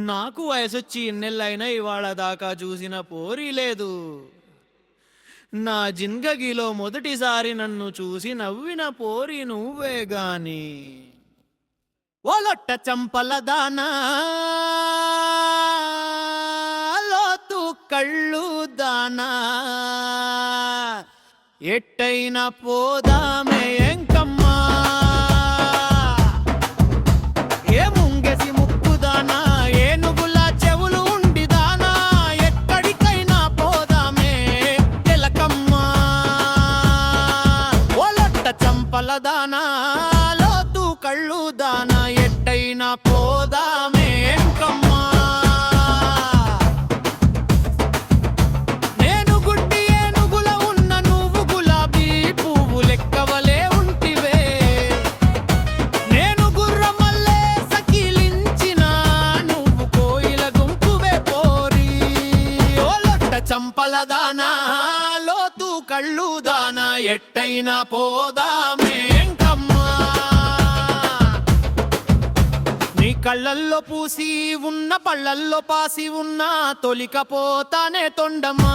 నాకు వయసొచ్చి ఇన్నెళ్ళైనా ఇవాళ దాకా చూసిన పోరి లేదు. నా జిందగీలో మొదటిసారి నన్ను చూసి నవ్విన పోరి నువ్వే గాని. ఓలొట్ట చంపల దానా, లోతు కళ్ళు దానా, ఎట్టైనా పోదామే ఎంకమ్మా. ఏ ముంగెసి ముక్కుదానా, ఏనుగుల చెవులు ఉండిదానా, ఎక్కడికైనా పోదామే తెలకమ్మా. ఓలొట్ట చంపల దానా, లోతు కళ్ళు దానా, ఎట్టైనా పోదామే ఎంకమ్మా. నేను గుడ్డి ఏనుగుల ఉన్న నువ్వు గులాబీ పువ్వు లెక్కవలే ఉంటివే. నేను గుర్రమల్లే సకిలించిన నువ్వు కోయిల గుంపువే పోరి. ఓలొట్ట చంపల దానా, లోతు కళ్ళు దానా, ఎట్టైనా పోదామే ఎంకమ్మా. నీ కళ్ళల్లో పూసి ఉన్న పళ్ళల్లో పాసి ఉన్న తొలికపోతానే తొండమ్మా.